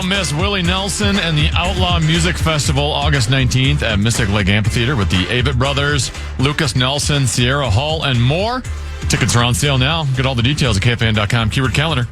Don't miss Willie Nelson and the Outlaw Music Festival August 19th at Mystic Lake Amphitheater with the Avett Brothers, Lucas Nelson, Sierra Hall, and more. Tickets are on sale now. Get all the details at KFAN.com. Keyword calendar.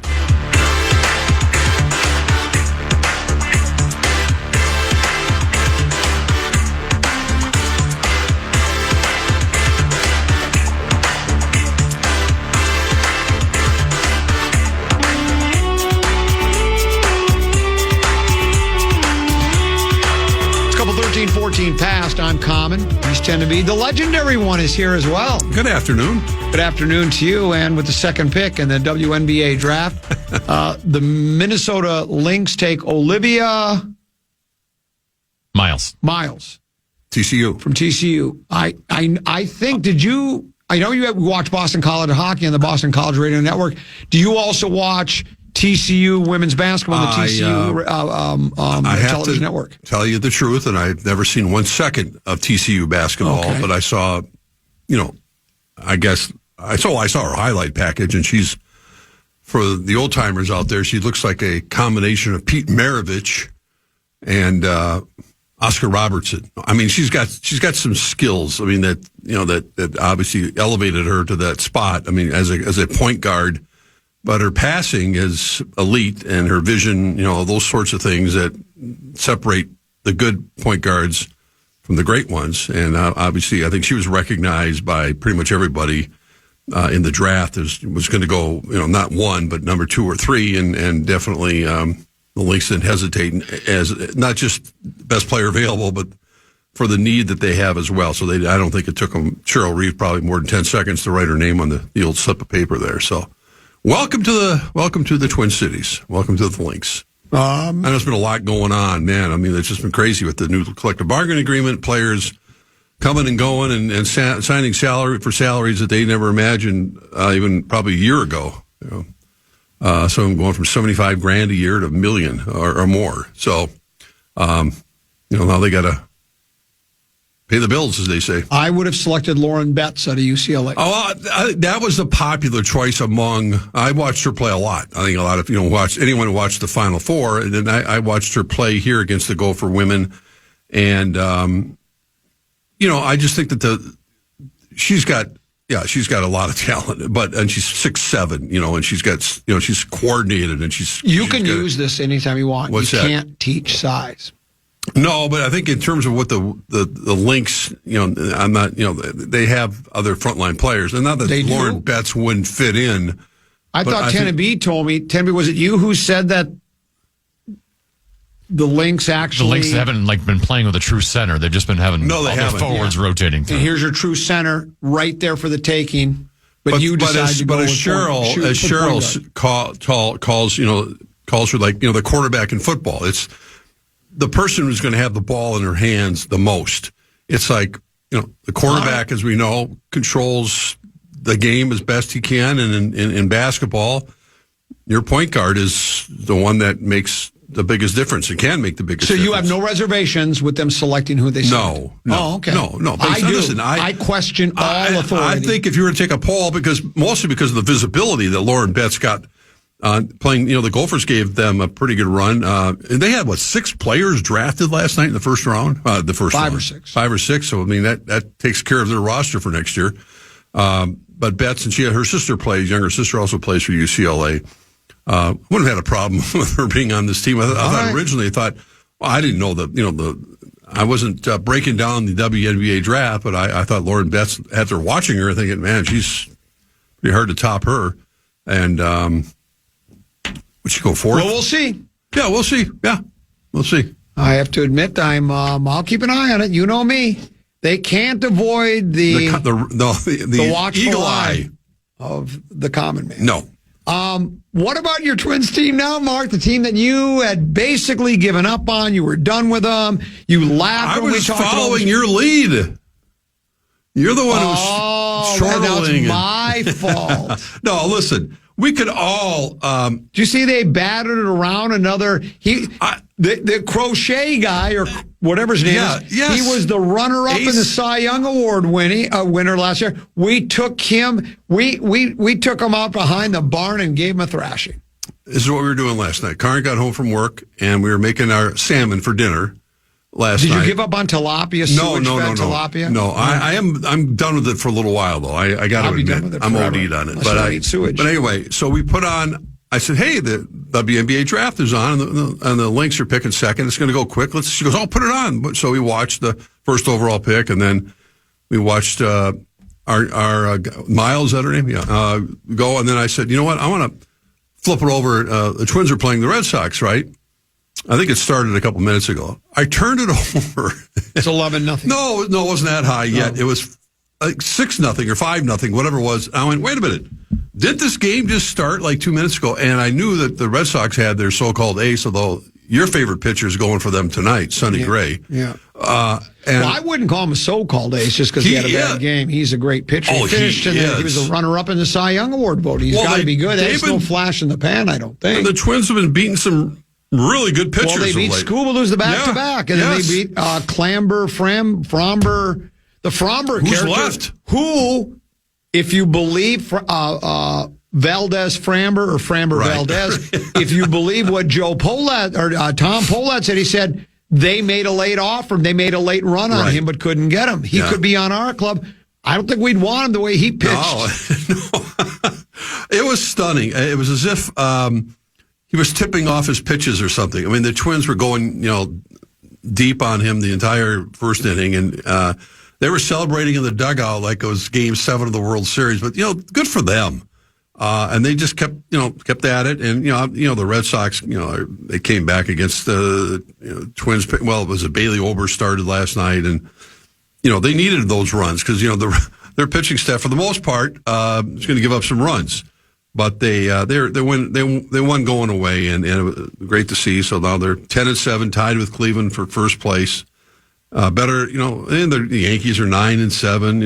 Couple 13-14 past. I'm Common. He's 10 to be. The legendary one is here as well. Good afternoon. Good afternoon to you. And with the second pick in the WNBA draft, the Minnesota Lynx take Olivia Miles. TCU. From TCU. I think, I know you watch Boston College hockey on the Boston College Radio Network. Do you also watch TCU women's basketball on the TCU television network? Tell you the truth, and I've never seen 1 second of TCU basketball, but I saw, I saw her highlight package, and she's, for the old timers out there, she looks like a combination of Pete Maravich and Oscar Robertson. I mean, she's got some skills. I mean, that obviously elevated her to that spot. I mean, as a point guard. But her passing is elite, and her vision, those sorts of things that separate the good point guards from the great ones. And obviously, I think she was recognized by pretty much everybody in the draft as was going to go, not one, but number 2 or 3, and definitely the Lynx didn't hesitate as not just best player available, but for the need that they have as well. So I don't think it took them, Cheryl Reeve, probably more than 10 seconds to write her name on the old slip of paper there. So. Welcome to the Twin Cities. Welcome to the Lynx. I know there's been a lot going on, man. I mean, it's just been crazy with the new collective bargaining agreement, players coming and going and signing salaries that they never imagined even probably a year ago. Some going from $75,000 a year to $1 million or more. So, now they got to pay the bills, as they say. I would have selected Lauren Betts out of UCLA. That was the popular choice among. I watched her play a lot. I think a lot of anyone who watched the Final Four, and then I watched her play here against the Gopher women, and I just think that she's got a lot of talent, and she's 6'7", and she's coordinated, and You can use this anytime you want. What's you that? Can't teach size. No, but I think in terms of what the Lynx, I'm not, they have other frontline players, and not that Lauren Betts wouldn't fit in. I thought Tenneby told me. Tenneby, was it you who said that the Lynx haven't been playing with a true center. They've just been having all their forwards rotating through. And here's your true center right there for the taking. But you decide to go with Cheryl calls her the quarterback in football. It's the person who's going to have the ball in her hands the most. It's like, the quarterback, as we know, controls the game as best he can. And in basketball, your point guard is the one that makes the biggest difference. It can make the biggest difference. So you have no reservations with them selecting who they select? No. Oh, okay. No. I do. Listen, I question all authority. I think if you were to take a poll, mostly because of the visibility that Lauren Betts got, playing, the Gophers gave them a pretty good run. And they had, 6 players drafted last night in the first round? Five or six. 5 or 6. So, I mean, that takes care of their roster for next year. But Betts, and her younger sister also plays for UCLA. Wouldn't have had a problem with her being on this team. I originally thought, I didn't know I wasn't breaking down the WNBA draft, but I thought Lauren Betts, after watching her, thinking, man, she's pretty hard to top her. And, would she go for it? Well, we'll see. Yeah, we'll see. Yeah, we'll see. I have to admit, I'll keep an eye on it. You know me. They can't avoid the watchful eagle eye of the common man. No. What about your Twins team now, Mark? The team that you had basically given up on. You were done with them. You laughed when we talked about I was following your lead. You're the one who's chortling. Now it's my fault. No, listen. We could all. Do you see they battered it around another? The crochet guy or whatever his name is. Yes. He was the runner-up in the Cy Young Award winner last year. We took him. We took him out behind the barn and gave him a thrashing. this is what we were doing last night. Karen got home from work, and we were making our salmon for dinner last night. Did you give up on tilapia? Tilapia? No, I'm done with it for a little while, though. I got to admit, I'm OD'd on it. But anyway, so we put on. I said, hey, the WNBA draft is on, and the Lynx are picking second. It's going to go quick. She goes, put it on. So we watched the first overall pick, and then we watched our Miles, is that her name? Yeah, go. And then I said, you know what? I want to flip it over. The Twins are playing the Red Sox, right? I think it started a couple minutes ago. I turned it over. It's 11-0. No, it wasn't that high yet. It was like 6-0 or 5-0, whatever it was. I went, wait a minute. Did this game just start like 2 minutes ago? And I knew that the Red Sox had their so-called ace, although your favorite pitcher is going for them tonight, Sonny Gray. Yeah. Well, I wouldn't call him a so-called ace just because he had a bad game. He's a great pitcher. He finished he was a runner-up in the Cy Young Award vote. He's got to be good. There's no flash in the pan, I don't think. The Twins have been beating some really good pitchers. Well, they beat Scuba, the back-to-back. And then they beat Clamber, Fromber, the Fromber character. Who's left? Who, if you believe Valdez Framber or Framber Valdez, if you believe what Joe Polat or Tom Polat said, he said they made a late offer, they made a late run on him, but couldn't get him. He could be on our club. I don't think we'd want him the way he pitched. No. It was stunning. It was as if he was tipping off his pitches or something. I mean, the Twins were going, deep on him the entire first inning, and they were celebrating in the dugout like it was Game 7 of the World Series. But good for them. And they just kept at it. And the Red Sox, they came back against the Twins. Well, it was Bailey Ober started last night, and they needed those runs because their pitching staff for the most part is going to give up some runs. But they won going away, and it was great to see. So now they're 10-7, tied with Cleveland for first place. Better, and the Yankees are 9-7.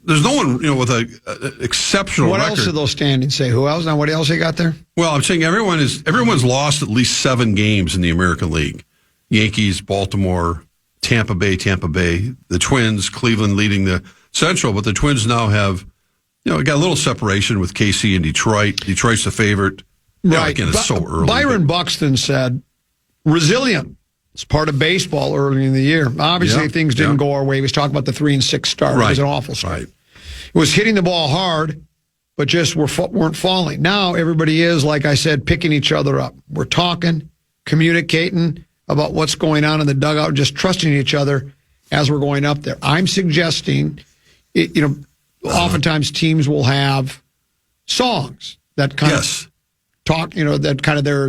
There's no one, with an exceptional record. What else do those standings say? Who else? Now, what else you got there? Well, I'm saying everyone's lost at least 7 games in the American League. Yankees, Baltimore, Tampa Bay, the Twins, Cleveland leading the Central, but the Twins now have, got a little separation with KC and Detroit. Detroit's the favorite. Right. Again, it's so early. Byron Buxton said, resilient. It's part of baseball early in the year. Obviously, things didn't go our way. He was talking about the 3-6 start. It was an awful start. Right. It was hitting the ball hard, but just weren't falling. Now everybody is, like I said, picking each other up. We're talking, communicating about what's going on in the dugout, just trusting each other as we're going up there. I'm suggesting, oftentimes teams will have songs that kind of talk, that kind of their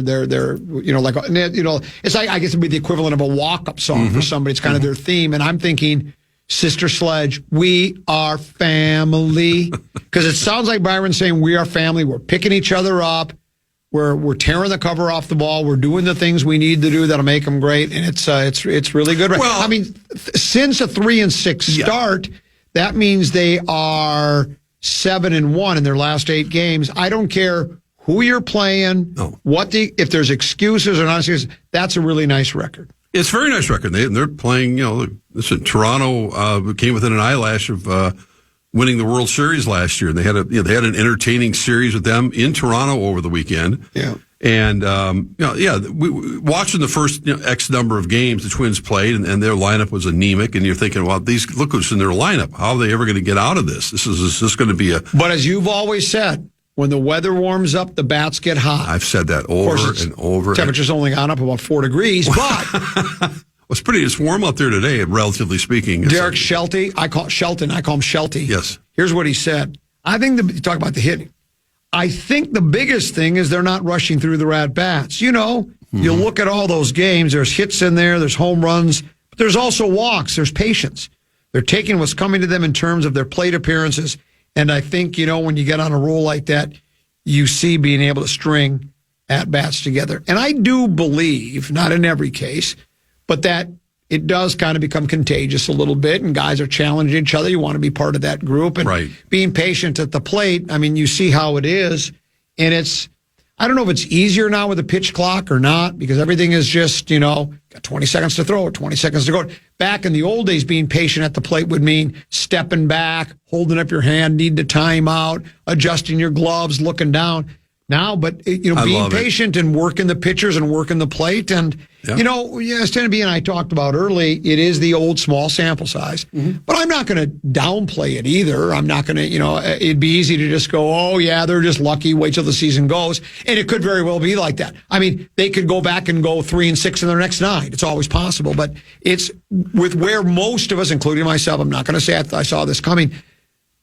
it's like, I guess it'd be the equivalent of a walk-up song for somebody. It's kind of their theme. And I'm thinking, Sister Sledge, we are family. Because it sounds like Byron's saying we are family. We're picking each other up. We're tearing the cover off the ball. We're doing the things we need to do that'll make them great. And it's really good. Well, I mean, since a 3-6 start, that means they are 7-1 in their last 8 games. I don't care who you're playing, if there's excuses or not excuses, that's a really nice record. It's a very nice record. They're playing, listen, Toronto came within an eyelash of winning the World Series last year. They had an entertaining series with them in Toronto over the weekend. Yeah. And, watching the first X number of games the Twins played, and their lineup was anemic, and you're thinking, well, look who's in their lineup. How are they ever going to get out of this? Is this going to be But as you've always said, when the weather warms up, the bats get hot. I've said that over and over. Temperature's only gone up about 4 degrees, but it's warm out there today, relatively speaking. Derek Shelty, I call him Shelty. Yes. Here's what he said. I think you talk about the hitting. I think the biggest thing is they're not rushing through the at-bats. You look at all those games, there's hits in there's home runs, but there's also walks, there's patience. They're taking what's coming to them in terms of their plate appearances. And I think, when you get on a roll like that, you see being able to string at-bats together. And I do believe, not in every case, but that it does kind of become contagious a little bit, and guys are challenging each other. You want to be part of that group. And being patient at the plate, I mean, you see how it is. And I don't know if it's easier now with the pitch clock or not, because everything is just, got 20 seconds to throw it, 20 seconds to go. Back in the old days, being patient at the plate would mean stepping back, holding up your hand, need to time out, adjusting your gloves, looking down. now, but being patient and working the pitchers and working the plate. And, Stan B and I talked about early, it is the old small sample size. Mm-hmm. But I'm not going to downplay it either. I'm not going to, it'd be easy to just go, oh, yeah, they're just lucky, wait till the season goes. And it could very well be like that. I mean, they could go back and go 3-6 in their next 9. It's always possible. But it's with where most of us, including myself, I'm not going to say I saw this coming,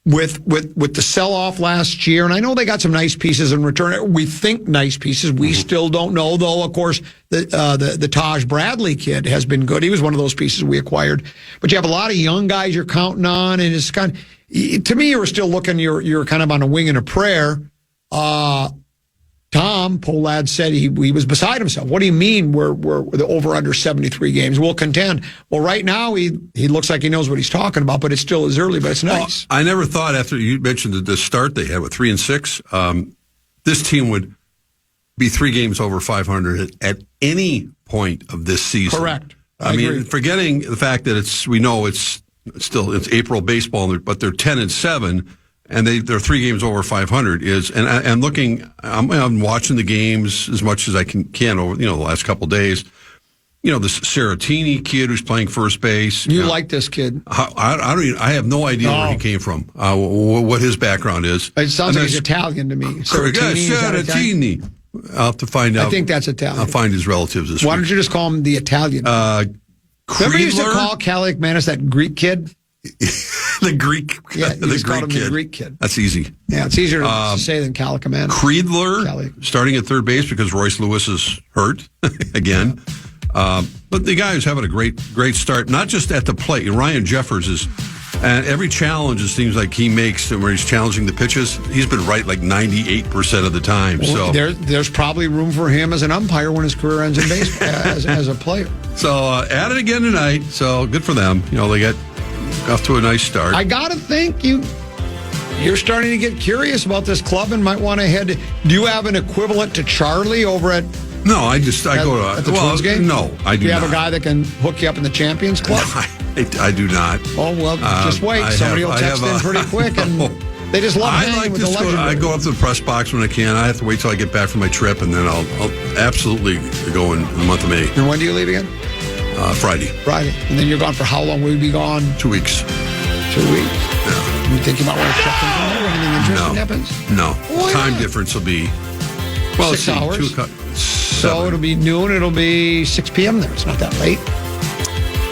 with the sell-off last year, and I know they got some nice pieces in return. We think nice pieces. We still don't know, though. Of course, the Taj Bradley kid has been good. He was one of those pieces we acquired. But you have a lot of young guys you're counting on, and it's kind of, to me, you were still looking. You're kind of on a wing and a prayer. Tom Pohlad said he was beside himself. What do you mean we're the over under 73 games? We'll contend. Well, right now he looks like he knows what he's talking about, but it still is early, but it's nice. I never thought after you mentioned the start they had with 3-6, this team would be 3 games over 500 at any point of this season. Correct. I mean, forgetting the fact that we know it's April baseball, but they're 10-7. And they're 3 games over 500 and looking, I'm watching the games as much as I can over, the last couple of days. This Saratini kid who's playing first base. You like this kid? I have no idea where he came from, what his background is. It sounds like he's Italian to me. Saratini. I'll have to find out. I think that's Italian. I'll find his relatives this Why week. don't you just call him the Italian? Remember you used to call Calic Manis that Greek kid? The Greek, yeah, the Greek kid. That's easy. Yeah, it's easier to say than Calicaman. Creedler starting at third base because Royce Lewis is hurt again. Yeah. But the guy is having a great start, not just at the plate. Ryan Jeffers is, and every challenge it seems like he makes where he's challenging the pitches, he's been right like 98% of the time. Well, so there's probably room for him as an umpire when his career ends in baseball as a player. So at it again tonight. So good for them. They get off to a nice start. I gotta think you're starting to get curious about this club and might want to head. Do you have an equivalent to Charlie over at? No, I go to at the Twins game. No, I do. You have not. a guy that can hook you up in the Champions Club. No, I do not. Oh well, just wait. Somebody will text in pretty quick, and they just love hanging with the legend. I go up to the press box when I can. I have to wait till I get back from my trip, and then I'll absolutely go in the month of May. And when do you leave again? Friday. And then you're gone for how long? Will you be gone? 2 weeks. 2 weeks? Yeah. You thinking about when checking from there? Anything interesting happens? No. Why Time not? difference will be 6 hours. So it'll be noon. It'll be 6 p.m. there. It's not that late.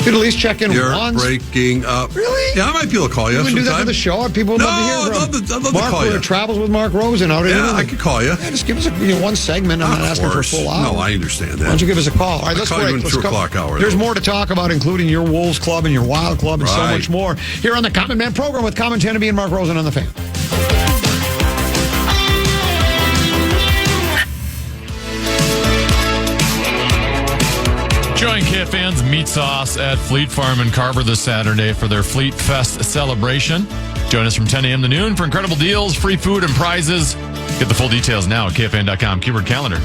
You'd at least check in once. You're breaking up. Really? Yeah, I might be able to call you. You can do that for the show. People would love to hear from I'd love to call you. Mark travels with Mark Rosen. I could call you. Yeah, just give us one segment. I'm not asking for a full hour. No, I understand that. Why don't you give us a call? All right, let's call break. you in Let's 2 o'clock hour. There's more to talk about, including your Wolves Club and your Wild Club and so much more here on the Common Man program with Common Teneby and Mark Rosen on the Fan. Join KFAN's Meat Sauce at Fleet Farm in Carver this Saturday for their Fleet Fest celebration. Join us from 10 a.m. to noon for incredible deals, free food, and prizes. Get the full details now at KFAN.com. Keyword calendar.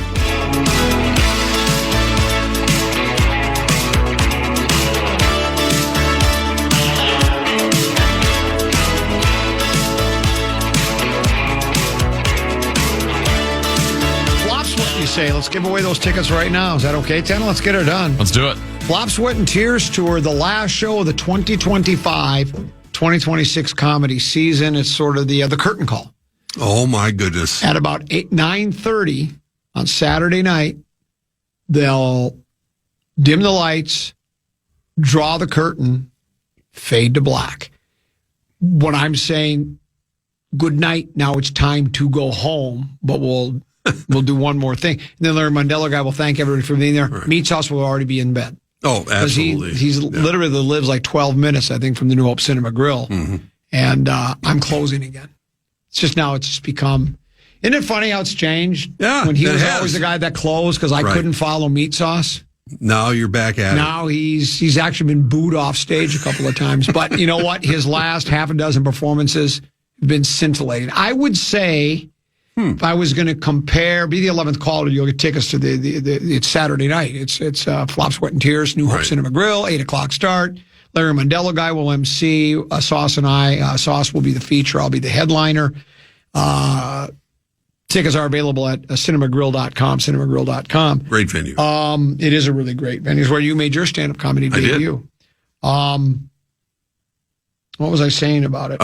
Say, let's give away those tickets right now. Is that okay, Tanner? Let's get her done. Let's do it. Flop, Sweat, and Tears Tour, the last show of the 2025-2026 comedy season. It's sort of the curtain call. Oh, my goodness. At about 9:30 on Saturday night, they'll dim the lights, draw the curtain, fade to black. When I'm saying, good night, now it's time to go home, but we'll do one more thing. And then Larry Mandela guy will thank everybody for being there. Right. Meat Sauce will already be in bed. Oh, absolutely. He's literally lives like 12 minutes, I think, from the New Hope Cinema Grill. Mm-hmm. And I'm closing again. It's just become... Isn't it funny how it's changed? Yeah, when he was always the guy that closed because I couldn't follow Meat Sauce. Now you're back at it. Now he's actually been booed off stage a couple of times. But you know what? His last half a dozen performances have been scintillating. I would say... If I was going to compare, be the 11th caller, you'll get tickets to it's Saturday night. It's Flop, Sweat, and Tears, New Hope Cinema Grill, 8 o'clock start. Larry Mandela guy will MC. Sauce and I. Sauce will be the feature. I'll be the headliner. Tickets are available at cinemagrill.com, cinemagrill.com. Great venue. It is a really great venue. It's where you made your stand-up comedy debut. What was I saying about it?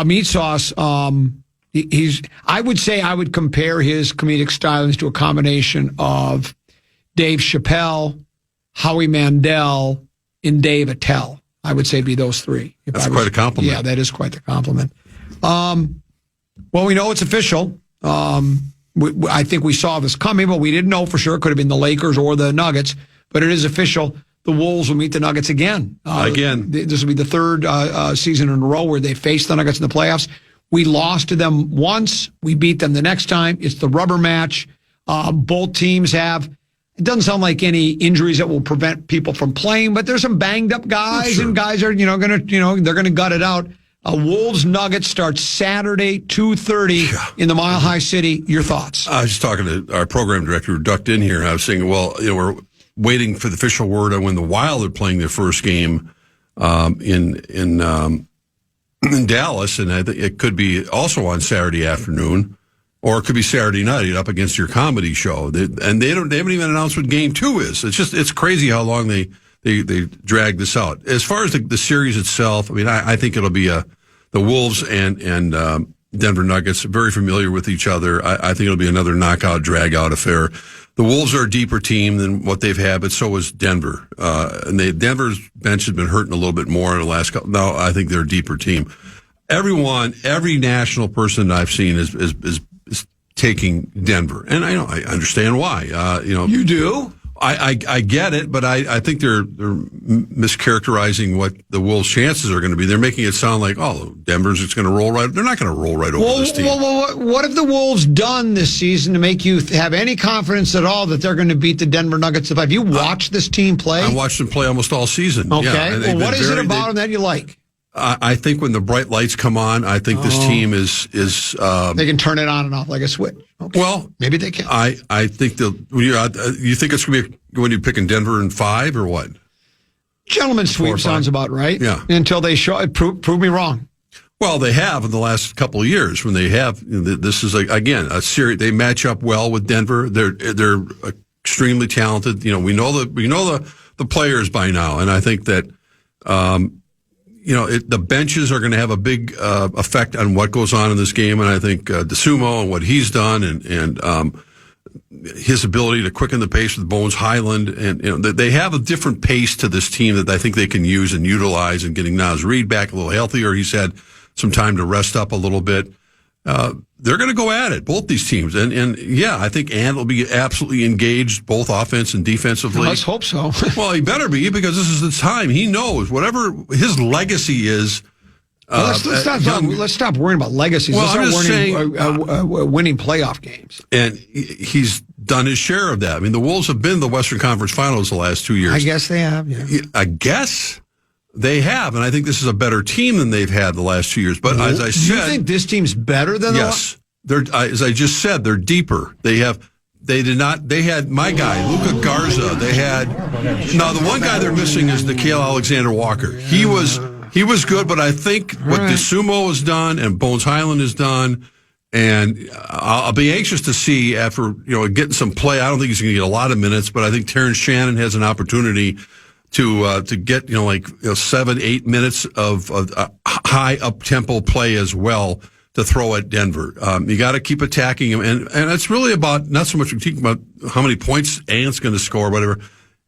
Meat Sauce. I would say I would compare his comedic stylings to a combination of Dave Chappelle, Howie Mandel, and Dave Attell. I would say it'd be those three. That's quite a compliment. Yeah, that is quite the compliment. Well, we know it's official. I think we saw this coming, but we didn't know for sure. It could have been the Lakers or the Nuggets, but it is official. The Wolves will meet the Nuggets again. This will be the third season in a row where they face the Nuggets in the playoffs. We lost to them once. We beat them the next time. It's the rubber match. Both teams have, it doesn't sound like any injuries that will prevent people from playing, but there's some banged up guys, and guys are, they're going to gut it out. Wolves Nuggets starts Saturday, 2:30 in the Mile High City. Your thoughts? I was just talking to our program director who ducked in here, and I was saying, we're waiting for the official word on when the Wild are playing their first game in Dallas, and I think it could be also on Saturday afternoon, or it could be Saturday night up against your comedy show. They haven't even announced what Game 2 is. It's crazy how long they drag this out. As far as the series itself, I mean, I think it'll be the Wolves and Denver Nuggets, very familiar with each other. I think it'll be another knockout, drag-out affair. The Wolves are a deeper team than what they've had, but so is Denver. And Denver's bench has been hurting a little bit more in the last couple. No, I think they're a deeper team. Every national person I've seen is taking Denver, and I understand why. You do. I get it, but I think they're mischaracterizing what the Wolves' chances are going to be. They're making it sound like, Denver's just going to roll right. They're not going to roll right over this team. Well, what have the Wolves done this season to make you have any confidence at all that they're going to beat the Denver Nuggets? Have you watched this team play? I watched them play almost all season. Okay. Yeah, what is it about them that you like? I think when the bright lights come on, I think this team is they can turn it on and off like a switch. Okay. Well, maybe they can. I think you think it's going to be when you're picking Denver in 5 or what? Gentleman's sweep sounds about right. Yeah. Until they prove me wrong. Well, they have in the last couple of years when they have. This is again a series. They match up well with Denver. They're extremely talented. We know the players by now, and I think that. The benches are going to have a big effect on what goes on in this game, and I think DeSumo and what he's done, and his ability to quicken the pace with Bones Highland, and they have a different pace to this team that I think they can use and utilize. And getting Naz Reid back a little healthier, he's had some time to rest up a little bit. They're going to go at it, both these teams. And I think Ant will be absolutely engaged, both offense and defensively. Let's hope so. Well, he better be, because this is the time. He knows whatever his legacy is. Let's stop worrying about legacies. Well, let's start winning playoff games. And he's done his share of that. I mean, the Wolves have been in the Western Conference Finals the last 2 years. I guess they have, yeah. I guess they have, and I think this is a better team than they've had the last 2 years. But as I said, you think this team's better than yes, they're. As I just said, they're deeper. They had my guy Luka Garza. Now the one guy they're missing is Nickeil Alexander-Walker. He was good, but I think what DeSumo has done and Bones Highland has done, and I'll be anxious to see after getting some play. I don't think he's going to get a lot of minutes, but I think Terrence Shannon has an opportunity to get 7-8 minutes of high up tempo play as well to throw at Denver. You got to keep attacking him, and it's really about not so much about how many points Ant's going to score, or whatever.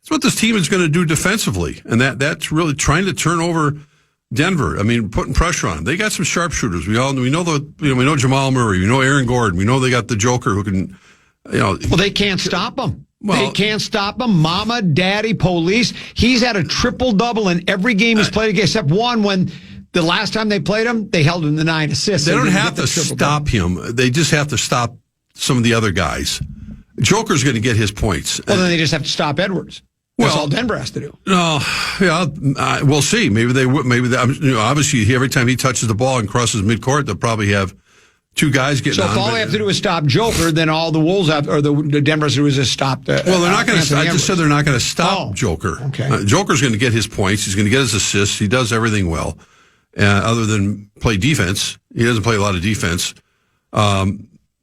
It's what this team is going to do defensively, and that's really trying to turn over Denver. I mean, putting pressure on them. They got some sharpshooters. We know Jamal Murray. We know Aaron Gordon. We know they got the Joker who can. Well, they can't stop him. They can't stop him. Mama, daddy, police. He's had a triple-double in every game he's played against, except one when the last time they played him, they held him to 9 assists. They don't have to stop him. They just have to stop some of the other guys. Joker's going to get his points. Well, then they just have to stop Edwards. That's all Denver has to do. No, we'll see. Maybe they would. Obviously, every time he touches the ball and crosses midcourt, they'll probably have two guys getting on. So if all they have to do is stop Joker, then all the Wolves have, or the Denver has to do is just stop. They're not going to. I just said they're not going to stop Joker. Okay. Joker's going to get his points. He's going to get his assists. He does everything well, other than play defense. He doesn't play a lot of defense.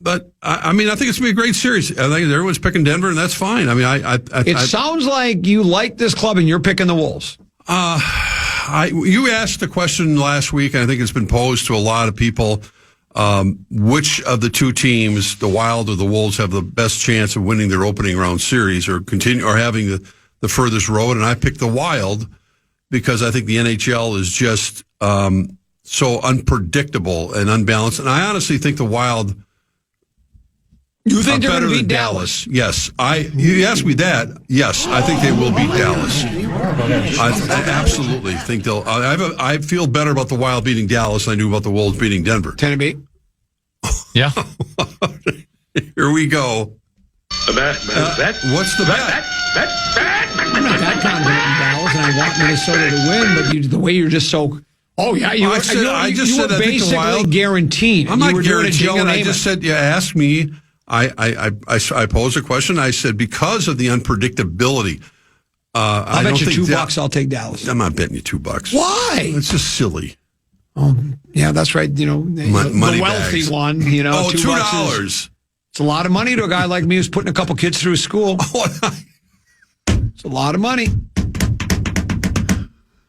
But I mean, I think it's gonna be a great series. I think everyone's picking Denver, and that's fine. I mean, it sounds like you like this club, and you're picking the Wolves. You asked the question last week, and I think it's been posed to a lot of people. Which of the two teams, the Wild or the Wolves, have the best chance of winning their opening round series or having the furthest road? And I picked the Wild because I think the NHL is just so unpredictable and unbalanced. And I honestly think the Wild. You think they're better going to than beat Dallas? Yes. You asked me that. Yes, I think they will beat Dallas. I absolutely think they'll. I feel better about the Wild beating Dallas than I do about the Wolves beating Denver. 10-8? Yeah. Here we go. Bet. What's the bet? I'm not that confident in Dallas, and I want Minnesota to win, but the way you're just so... Oh, yeah. You were basically guaranteed. I'm not guaranteeing it. I just said, you asked me... I posed a question. I said, because of the unpredictability, I'll bet you $2. I'll take Dallas. I'm not betting you $2. Why? It's just silly. Yeah, that's right. The wealthy bags. one. $2. It's a lot of money to a guy like me who's putting a couple kids through school. It's a lot of money.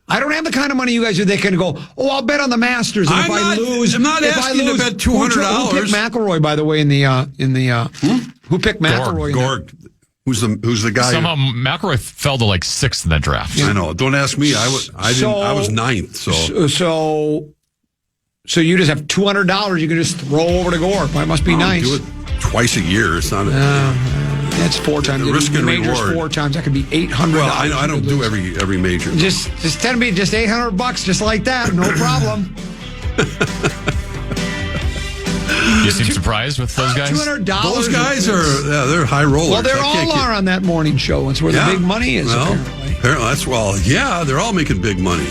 I don't have the kind of money you guys do. They can go, I'll bet on the Masters. And I'm not asking to bet $200. Who picked McElroy, by the way, who picked McElroy? Gorg. Who's the guy? Somehow McElroy fell to like 6th in that draft. I know. Don't ask me. I was 9th. So you just have $200 you can just throw over to Gorg. It must be nice. Do it twice a year. It's not. That's 4 times. The risk and majors reward. 4 times. That could be $800. Well, I don't do every major. Just $800, just like that. No problem. You seem surprised with those guys? $200. Those guys they're high rollers. Well, they all are on that morning show. It's where the big money is. Well, apparently, they're all making big money.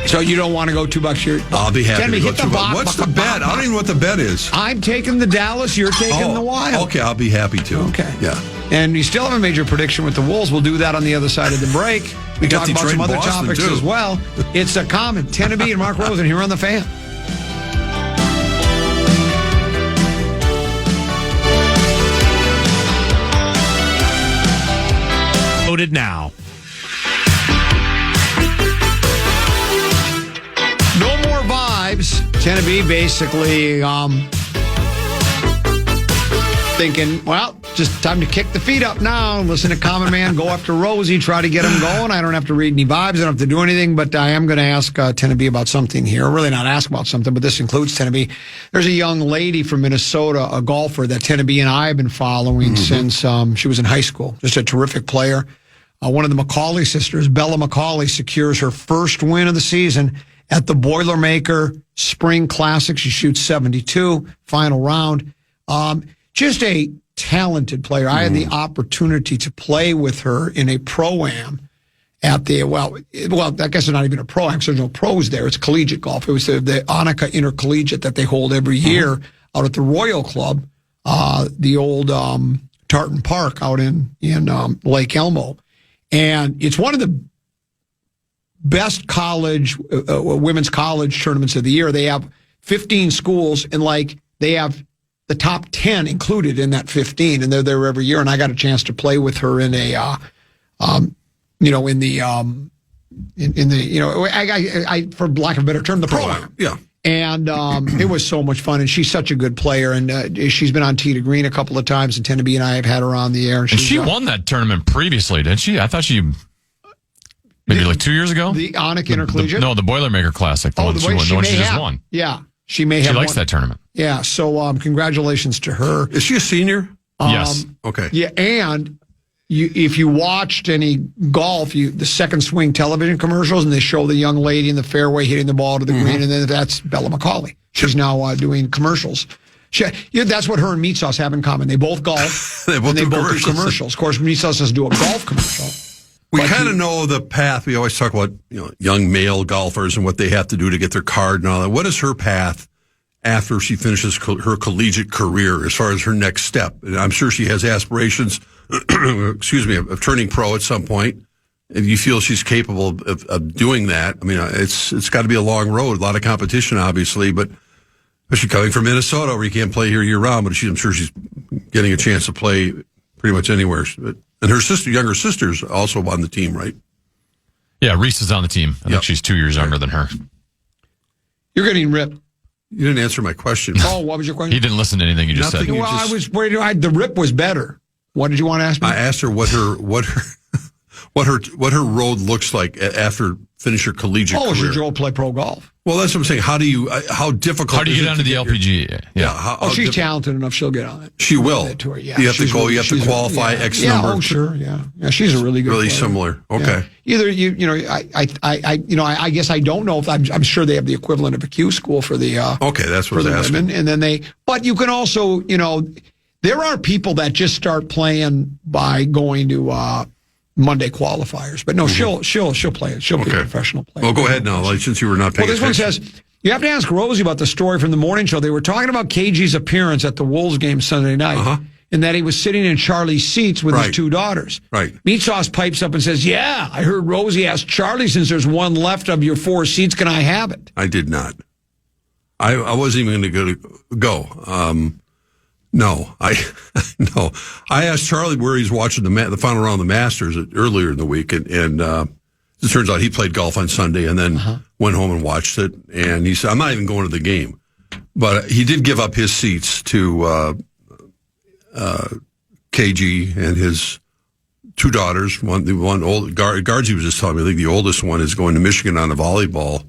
So you don't want to go $2 here? I'll be happy to go $2. What's the bet? I don't even know what the bet is. I'm taking the Dallas. You're taking the Wild. Okay, I'll be happy to. Okay. Yeah. And you still have a major prediction with the Wolves. We'll do that on the other side of the break. We talk about some other topics as well. It's a common 10-B and Mark Rosen here on The Fan. Loaded now. No more vibes. 10-B basically thinking, well, just time to kick the feet up now and listen to Common Man go after Rosie, try to get him going. I don't have to read any vibes. I don't have to do anything, but I am going to ask 10-B about something here. Really not ask about something, but this includes 10-B. There's a young lady from Minnesota, a golfer that 10-B and I have been following since she was in high school. Just a terrific player. One of the McCauley sisters, Bella McCauley, secures her first win of the season at the Boilermaker Spring Classic. She shoots 72, final round. Just a talented player. I had the opportunity to play with her in a pro-am at the, well, I guess it's not even a pro-am because there's no pros there. It's collegiate golf. It was the Annika Intercollegiate that they hold every year out at the Royal Club, the old Tartan Park out in Lake Elmo. And it's one of the best college, women's college tournaments of the year. They have 15 schools and they have the top 10 included in that 15, and they're there every year. And I got a chance to play with her in a, for lack of a better term, the program. Yeah. And it was so much fun, and she's such a good player, and she's been on Tee to Green a couple of times, and 10-B and I have had her on the air. And she won that tournament previously, didn't she? I thought she maybe like 2 years ago. The Annika Intercollegiate. The Boilermaker Classic. The one she just won. Yeah, she may have. She likes that tournament. Yeah. So congratulations to her. Is she a senior? Yes. Okay. Yeah, and if you watched any golf, the second swing television commercials, and they show the young lady in the fairway hitting the ball to the green, and then that's Bella McCauley. She's now doing commercials. That's what her and Meat Sauce have in common. They both golf. They both do commercials. Of course, Meat Sauce doesn't do a golf commercial. We kind of know the path. We always talk about young male golfers and what they have to do to get their card and all that. What is her path after she finishes her collegiate career as far as her next step? And I'm sure she has aspirations, of turning pro at some point. If you feel she's capable of doing that, I mean, it's got to be a long road, a lot of competition, obviously. But Especially coming from Minnesota, where you can't play here year-round, but I'm sure she's getting a chance to play pretty much anywhere. And her younger sister's also on the team, right? Yeah, Reese is on the team. I think she's 2 years younger than her. You're getting ripped. You didn't answer my question. Oh, what was your question? He didn't listen to anything you just said. Well, I was worried. The rip was better. What did you want to ask me? I asked her what her road looks like after finish her collegiate career. Oh, should Joel play pro golf? Well, that's what I'm saying. How difficult? How do you get onto the LPGA? Yeah. She's talented enough. She'll get on it. She will. Yeah, you have to go. You have to qualify X number. Yeah, sure. Yeah, she's a really good. Really player. Similar. Okay. Yeah. Either I guess I don't know if I'm sure they have the equivalent of a Q school for the. Okay, that's what for I was the asking. women, and then but you can also there are people that just start playing by going to. Monday qualifiers, but no, she'll play it. She'll be a professional player. Well, go ahead now, since you were not paying attention. Well, this one says you have to ask Rosie about the story from the morning show. They were talking about KG's appearance at the Wolves game Sunday night, and that he was sitting in Charlie's seats with his two daughters. Right. Meat Sauce pipes up and says, "Yeah, I heard Rosie ask Charlie, since there's one left of your 4 seats, can I have it?" I did not. I wasn't even going to go. No, I asked Charlie where he's watching the final round of the Masters earlier in the week, and it turns out he played golf on Sunday and then went home and watched it. And he said, "I'm not even going to the game," but he did give up his seats to KG and his 2 daughters. One old guards he was just telling me. I think the oldest one is going to Michigan on the volleyball,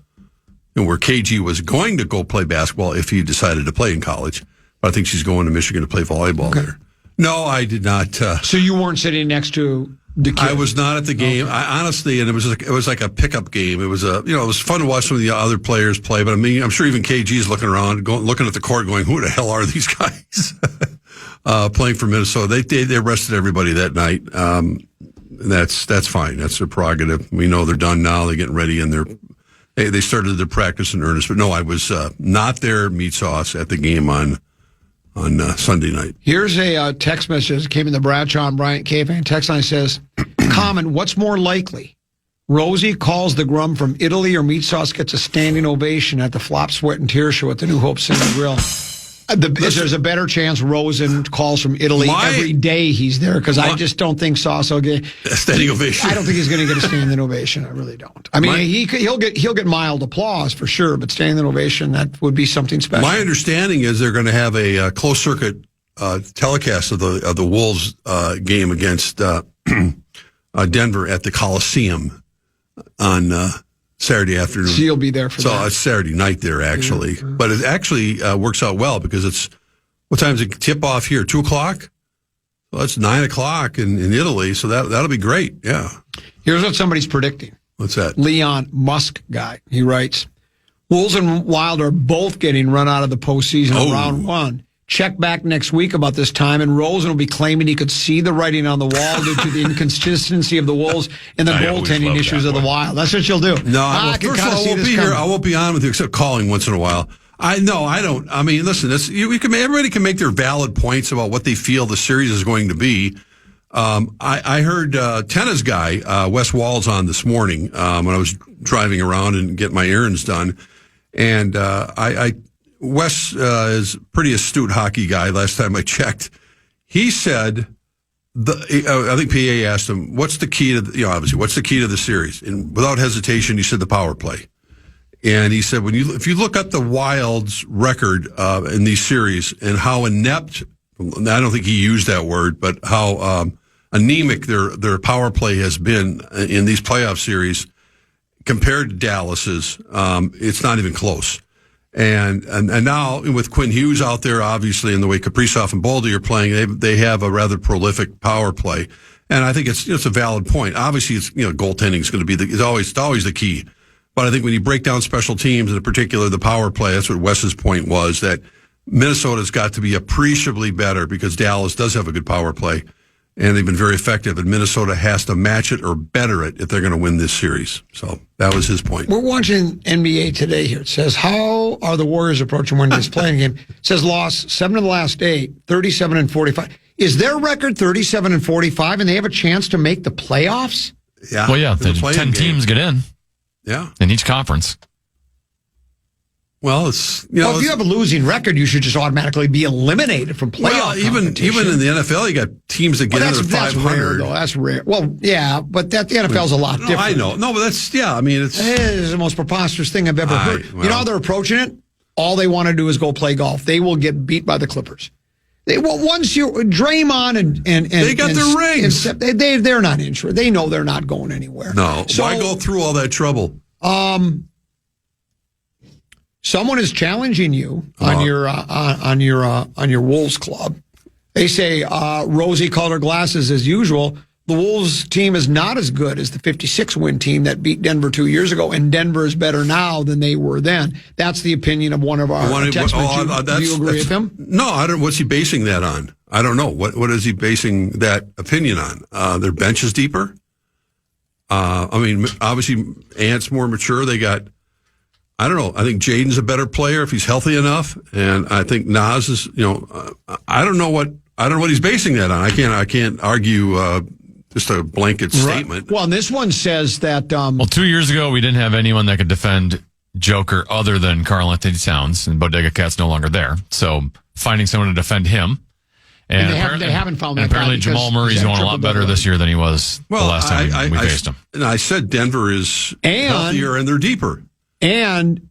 and where KG was going to go play basketball if he decided to play in college. I think she's going to Michigan to play volleyball there. No, I did not. So you weren't sitting next to the kid? I was not at the game. Okay. I honestly, and it was like a pickup game. It was it was fun to watch some of the other players play. But I mean, I'm sure even KG's looking around, looking at the court, going, "Who the hell are these guys?" Playing for Minnesota, they arrested everybody that night. That's fine. That's their prerogative. We know they're done now. They're getting ready, and they started their practice in earnest. But no, I was not there. Meat Sauce at the game on Sunday night. Here's a text message that came in the Bradshaw and Bryant KFAN text line. Says, "Common, what's more likely? Rosie calls the Grum from Italy, or Meat Sauce gets a standing ovation at the Flop, Sweat, and Tear show at the New Hope Center Grill?" There's a better chance Rosen calls from Italy every day he's there, because I just don't think Sauce will get a standing ovation. I don't think he's going to get a standing ovation. I really don't. I mean, he'll get mild applause for sure, but standing ovation, that would be something special. My understanding is they're going to have a closed circuit telecast of the Wolves game against Denver at the Coliseum on Saturday afternoon. So you'll be there for that. So it's Saturday night there, actually. Yeah. But it actually works out well, because what time does it tip off here? 2 o'clock? Well, it's 9 o'clock in Italy, so that'll be great. Yeah. Here's what somebody's predicting. What's that? Leon Musk guy. He writes, Wolves and Wild are both getting run out of the postseason in round 1. Check back next week about this time, and Rosen will be claiming he could see the writing on the wall due to the inconsistency of the Wolves and the goaltending issues of the Wild. That's what you'll do. No, first of all, I won't be here. I won't be on with you except calling once in a while. I don't. I mean, listen, everybody can make their valid points about what they feel the series is going to be. I heard tennis guy Wes Walls on this morning when I was driving around and getting my errands done, and Wes is a pretty astute hockey guy. Last time I checked, he said, I think PA asked him, "What's the key to obviously what's the key to the series?" And without hesitation, he said the power play. And he said, if you look at the Wild's record in these series and how inept, I don't think he used that word, but how anemic their power play has been in these playoff series compared to Dallas's, it's not even close. And now with Quinn Hughes out there, obviously, in the way Kaprizov and Boldy are playing, they have a rather prolific power play, and I think it's a valid point. Obviously, it's goaltending is going to be it's always the key, but I think when you break down special teams, and in particular the power play, that's what Wes's point was, that Minnesota's got to be appreciably better because Dallas does have a good power play, and they've been very effective, and Minnesota has to match it or better it if they're going to win this series. So that was his point. We're watching NBA today here. It says, how are the Warriors approaching winning this playing game? It says lost 7 of the last 8, 37-45. Is their record 37-45, and they have a chance to make the playoffs? Yeah. Well, yeah, 10 teams get in. Yeah. In each conference. Well, it's well, if you have a losing record, you should just automatically be eliminated from playoff. Well, even in the NFL, you got teams that get into 500. That's rare, though. That's rare. Well, yeah, but the NFL's a lot different. I know. No, but that's I mean, it is the most preposterous thing I've ever heard. Well, you know how they're approaching it? All they want to do is go play golf. They will get beat by the Clippers. Once you Draymond and they got their rings. They're not insured. They know they're not going anywhere. No. So, why go through all that trouble? Someone is challenging you on your Wolves club. They say rosy colored glasses as usual. The Wolves team is not as good as the 56-win team that beat Denver 2 years ago, and Denver is better now than they were then. That's the opinion of one of our textmates. Do you agree with him? No, I don't. What's he basing that on? I don't know. What is he basing that opinion on? Their bench is deeper. I mean, obviously, Ant's more mature. They got. I don't know. I think Jaden's a better player if he's healthy enough, and I think Nas is. I don't know what he's basing that on. I can't argue. Just a blanket statement. Well, and this one says that. Well, 2 years ago, we didn't have anyone that could defend Joker other than Karl Anthony Towns, and Bodega Cat's no longer there. So finding someone to defend him. And they haven't found that. Apparently, Jamal Murray's going a lot better this year than he was the last time we faced him. And I said Denver is healthier and they're deeper. And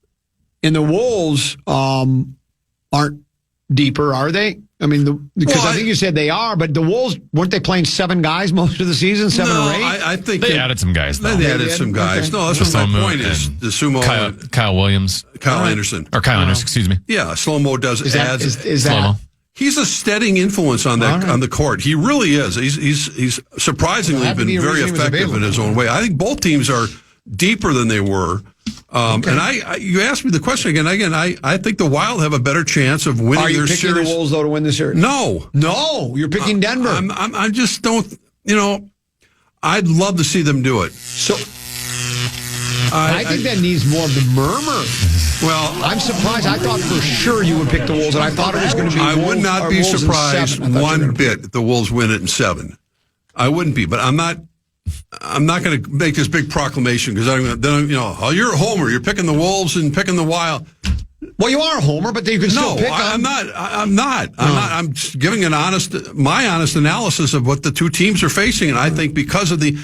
in the Wolves aren't deeper, are they? I mean, because I think you said they are, but the Wolves, weren't they playing 7 guys most of the season, 7 or 8? I think they added some guys. They added some guys. Okay. No, that's what my point is. The Sumo, Kyle Williams, Kyle Anderson, Anderson, excuse me. Yeah, Slow-Mo does add. Is that? He's a steadying influence on the court. He really is. He's surprisingly been very effective in his own way. I think both teams are deeper than they were. Okay. And you asked me the question again. I think the Wild have a better chance of winning their series. Are you picking the Wolves though to win the series? No, you're picking Denver. I just don't. I'd love to see them do it. So I think that needs more of the murmur. Well, I'm surprised. I thought for sure you would pick the Wolves, and I thought it was going to be. I would not be surprised one bit if the Wolves win it in 7. I wouldn't be, but I'm not going to make this big proclamation because you're a homer. You're picking the Wolves and picking the Wild. Well, you are a homer, but you can still pick them. I'm not. I'm just giving my honest analysis of what the two teams are facing, and I think because of the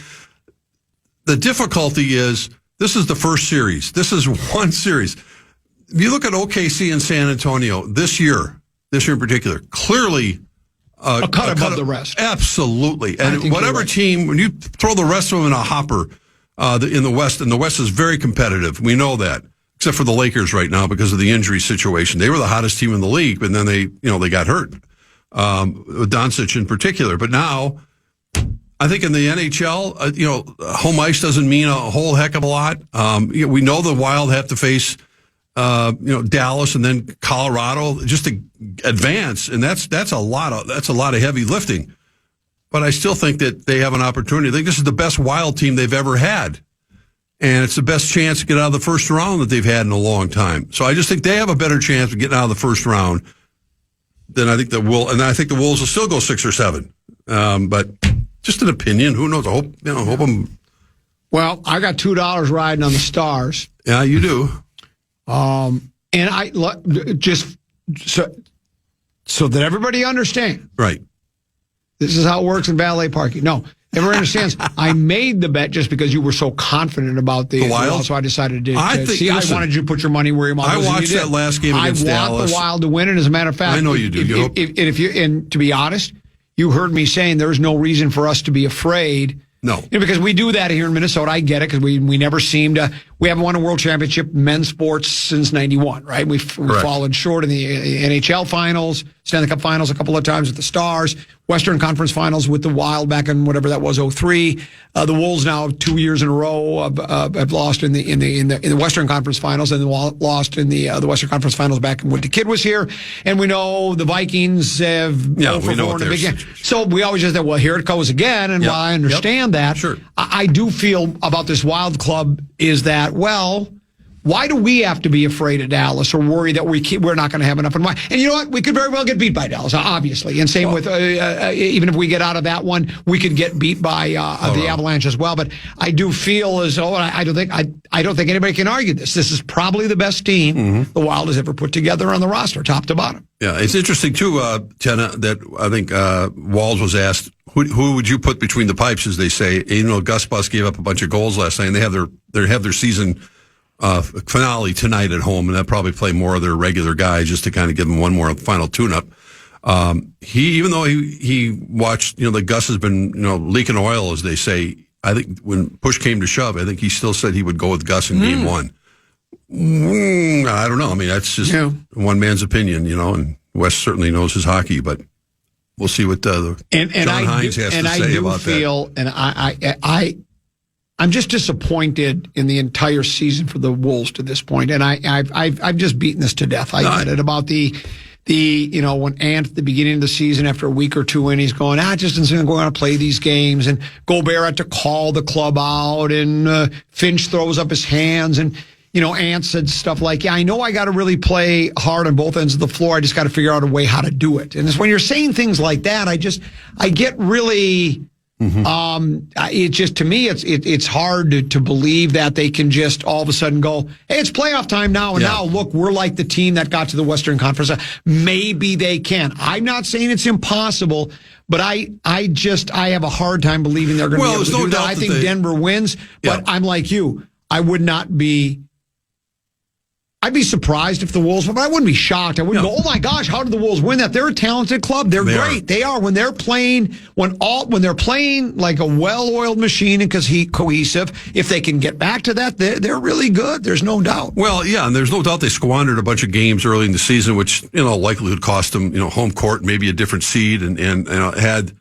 difficulty is this is the first series. This is one series. If you look at OKC and San Antonio this year in particular, clearly. A cut above the rest. Absolutely. And whatever team, when you throw the rest of them in a hopper in the West, and the West is very competitive. We know that, except for the Lakers right now because of the injury situation. They were the hottest team in the league, but then they got hurt, with Doncic in particular. But now, I think in the NHL, home ice doesn't mean a whole heck of a lot. We know the Wild have to face Dallas and then Colorado just to advance, and that's a lot of heavy lifting. But I still think that they have an opportunity. I think this is the best Wild team they've ever had, and it's the best chance to get out of the first round that they've had in a long time. So I just think they have a better chance of getting out of the first round than I think the Wolves will still go 6 or 7. But just an opinion. Who knows? I hope I'm. Well, I got $2 riding on the Stars. Yeah, you do. And I just so that everybody understands. Right. This is how it works in valet parking. No, everyone understands. I made the bet just because you were so confident about the Wild, so I decided to I wanted you to put your money where your mouth was. I watched that last game against Dallas. I want the Wild to win, and as a matter of fact, I know you do. And to be honest, you heard me saying there's no reason for us to be afraid. No. Because we do that here in Minnesota. I get it because we never seem to. We haven't won a world championship in men's sports since '91, right? We've fallen short in the NHL finals, Stanley Cup finals a couple of times with the Stars, Western Conference finals with the Wild back in whatever that was, 2003. The Wolves now 2 years in a row have lost in the Western Conference finals and lost in the Western Conference finals back when the kid was here. And we know the Vikings have we know what the big game. So we always just say, well, here it goes again. And while I understand that, sure. I do feel about this Wild club is that, well, Why do we have to be afraid of Dallas or worry that we're not going to have enough? And you know what? We could very well get beat by Dallas, obviously. And same with even if we get out of that one, we could get beat by the Avalanche as well. But I do feel as though I don't think anybody can argue this. This is probably the best team the Wild has ever put together on the roster, top to bottom. Yeah, it's interesting too, Tenna, that I think Walls was asked, who would you put between the pipes, as they say? You know, Gus Bus gave up a bunch of goals last night, and they have their season finale tonight at home, and they'll probably play more of their regular guys just to kind of give them one more final tune-up. Even though he watched, the Gus has been, leaking oil, as they say. I think when push came to shove, I think he still said he would go with Gus in game one. I don't know. I mean, that's just one man's opinion, and Wes certainly knows his hockey, but we'll see what John Hines has to say about that. And I'm just disappointed in the entire season for the Wolves to this point, and I've just beaten this to death. I get it about the when Ant at the beginning of the season, after a week or two in, he's going, it just isn't going to play these games, and Gobert had to call the club out, and Finch throws up his hands, and Ant said stuff like, I know I got to really play hard on both ends of the floor. I just got to figure out a way how to do it. And it's when you're saying things like that, I get really. It just, to me, it's hard to believe that they can just all of a sudden go, hey, it's playoff time now, and now look, we're like the team that got to the Western Conference. Maybe they can. I'm not saying it's impossible, but I have a hard time believing they're going to be able to do that. I think Denver wins, but I'm like you. I'd be surprised if the Wolves, but I wouldn't be shocked. I wouldn't go, oh my gosh, how did the Wolves win that? They're a talented club. They're great. They are. When they're playing, when they're playing like a well-oiled machine and cohesive, if they can get back to that, they're really good. There's no doubt. Well, yeah, and there's no doubt they squandered a bunch of games early in the season, which likely would cost them home court, maybe a different seed, and had.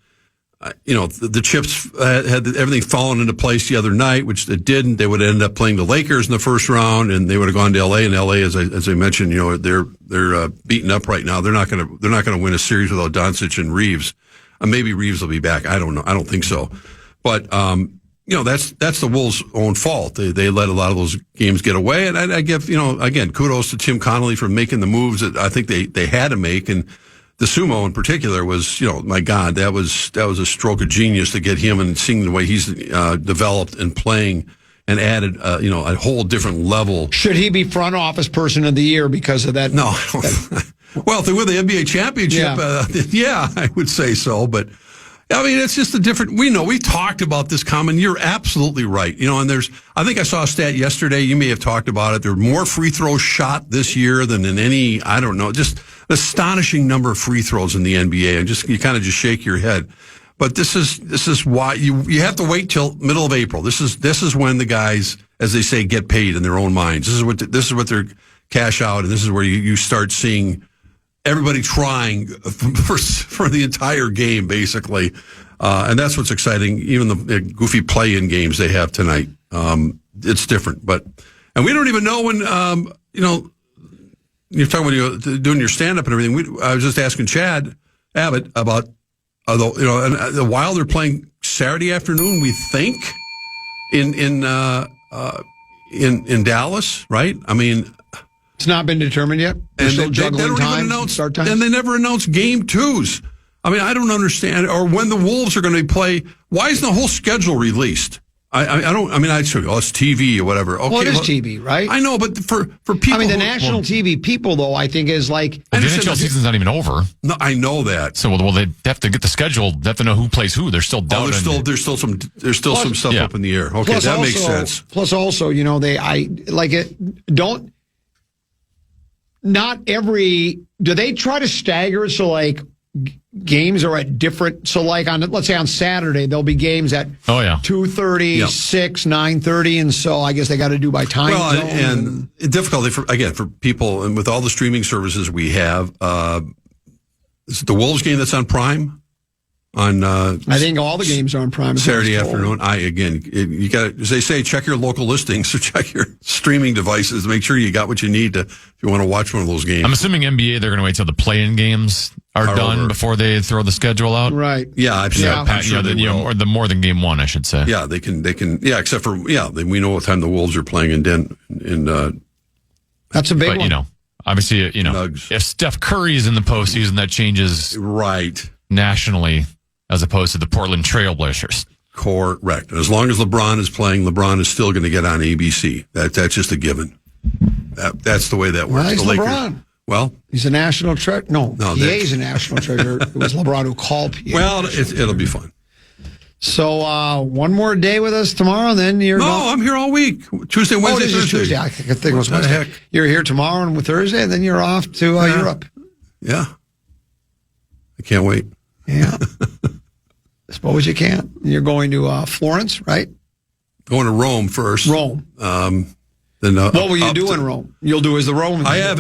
The chips had everything fallen into place the other night, which it didn't. They would end up playing the Lakers in the first round, and they would have gone to LA. And LA, as I mentioned, they're beaten up right now. They're not going to win a series without Doncic and Reeves. Maybe Reeves will be back. I don't know. I don't think so. But that's the Wolves' own fault. They let a lot of those games get away, and I give again kudos to Tim Connolly for making the moves that I think they had to make. And the sumo in particular was, my God, that was a stroke of genius to get him, and seeing the way he's developed and playing and added, a whole different level. Should he be front office person of the year because of that? No. Well, if they win the NBA championship, I would say so. But I mean, it's just a different. We talked about this, Common. You're absolutely right. And I think I saw a stat yesterday. You may have talked about it. There are more free throws shot this year than in any, I don't know, just astonishing number of free throws in the NBA, and you kind of just shake your head. But this is why you have to wait till middle of April. This is when the guys, as they say, get paid in their own minds. This is what their cash out, and this is where you start seeing everybody trying for the entire game, basically, and that's what's exciting. Even the goofy play-in games they have tonight, it's different. And we don't even know when you're talking when you're doing your stand-up and everything. I was just asking Chad Abbott about, the Wild are playing Saturday afternoon, we think, in Dallas, right? I mean, it's not been determined yet. They're still juggling time, start time. And they never announce game twos. I mean, I don't understand, or when the Wolves are going to play. Why isn't the whole schedule released? I don't. I mean, it's TV or whatever. Okay, well, it is TV, right? I know, but for people, I mean, the national TV people, though, I think is like the NHL season's not even over. No, I know that. So, they have to get the schedule. They have to know who plays who. They're still down. There's still some stuff up in the air. Okay, that makes sense. Plus, also, not every. Do they try to stagger it so games are at different, so let's say on Saturday there'll be games at 2:30, 6, 9:30, and so I guess they got to do by time zone. And difficulty for people, and with all the streaming services we have, is it the Wolves game that's on Prime? I think all the games are on Prime Saturday afternoon. You got, as they say, check your local listings, so check your streaming devices to make sure you got what you need if you want to watch one of those games. I'm assuming NBA, they're going to wait till the play-in games are done over before they throw the schedule out. Right. Yeah, I'm sure they will. Or the more than game one, I should say. Yeah, they can. Yeah, except for we know what time the Wolves are playing in That's a big But, one. you know, obviously, Nugs. if Steph Curry's in the postseason, that changes Right. nationally as opposed to the Portland Trailblazers. Correct. And as long as LeBron is playing, LeBron is still going to get on ABC. That's just a given. That's the way that works. Well, he's The Lakers- LeBron. Well, He's a national treasure. No, that's- PA's a national treasure. It was LeBron who called PA. well, it'll be fun. So one more day with us tomorrow, and then you're No, going. I'm here all week. Tuesday, Wednesday, this is Thursday. Tuesday. I think it was What the Wednesday. heck? You're here tomorrow and Thursday, and then you're off to Europe. Yeah. I can't wait. Yeah. I suppose you can't. You're going to Florence, right? Going to Rome first. Rome. Then What will you do in Rome? You'll do as the Romans. I have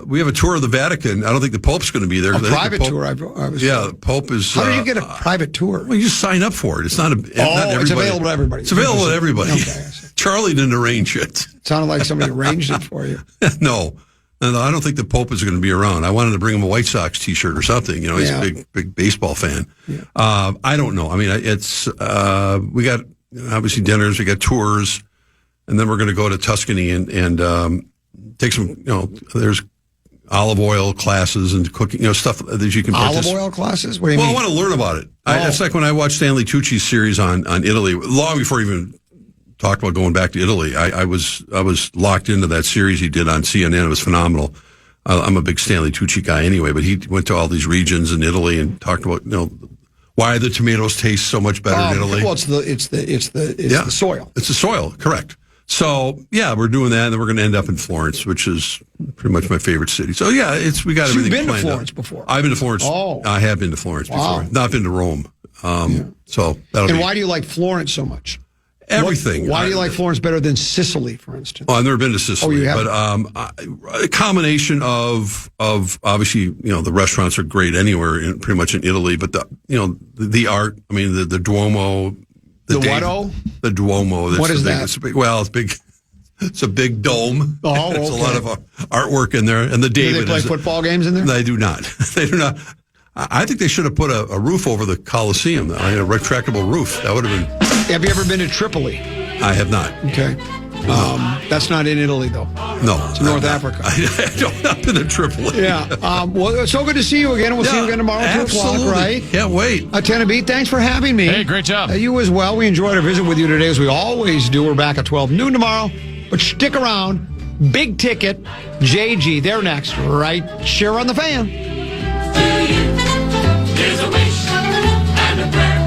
we have a tour of the Vatican. I don't think the Pope's going to be there. a 'cause I think private the Pope- tour. I was Yeah, the Pope is. How do you get a private tour? Well, you just sign up for it. It's not not everybody. It's available to everybody. It's available to everybody. Okay, I see. Charlie didn't arrange it. It sounded like somebody arranged it for you. No, I don't think the Pope is going to be around. I wanted to bring him a White Sox T-shirt or something. You know, he's a big baseball fan. Yeah. I don't know. I mean, it's we got obviously dinners, we got tours, and then we're going to go to Tuscany and take some. You know, there's olive oil classes and cooking. You know, stuff that you can. Olive oil classes? What do you mean? I want to learn about it. It's like when I watched Stanley Tucci's series on Italy, long before he even talked about going back to Italy. I was locked into that series he did on CNN. It was phenomenal. I'm a big Stanley Tucci guy anyway, but he went to all these regions in Italy and talked about why the tomatoes taste so much better in Italy. Well, it's the soil. It's the soil, correct. So yeah, we're doing that, and then we're going to end up in Florence, which is pretty much my favorite city. So yeah, we got everything You've been to planned Florence out. before? I've been to Florence. Oh. I have been to Florence before. Not been to Rome. So that'll And be why do you like Florence so much? everything. Why do you like Florence better than Sicily, for instance? Oh, I've never been to Sicily, you haven't? but a combination of obviously the restaurants are great anywhere, pretty much in Italy. But the art. I mean the Duomo. The what-o? The Duomo. What is that? It's big, well, it's big. It's a big dome. Oh, There's okay. a lot of artwork in there, and the David. Do they play football games in there? They do not. They do not. I think they should have put a roof over the Coliseum, a retractable roof. That would have been. Have you ever been to Tripoli? I have not. Okay. That's not in Italy, though. No. It's North Africa. I don't have been to Tripoli. Yeah. Well, it's so good to see you again. We'll see you again tomorrow at 2 o'clock, Absolutely. right? Can't wait. Tenna B, thanks for having me. Hey, great job. You as well. We enjoyed our visit with you today, as we always do. We're back at 12 noon tomorrow. But stick around. Big Ticket, JG, they're next, right? Share on the Fan. There's a wish and a prayer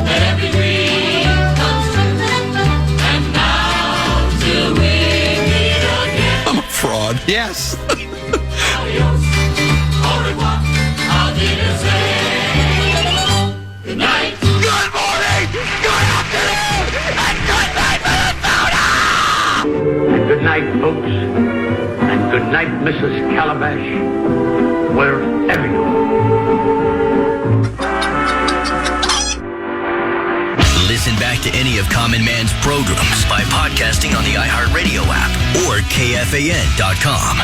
that every dream comes true. And now till we meet again. I'm a fraud. Yes. Adios, au revoir, auf Wiedersehen. Good night. Good morning, good afternoon, and good night, Minnesota! And good night, folks. And good night, Mrs. Calabash. Wherever you are. Listen back to any of Common Man's programs by podcasting on the iHeartRadio app or KFAN.com.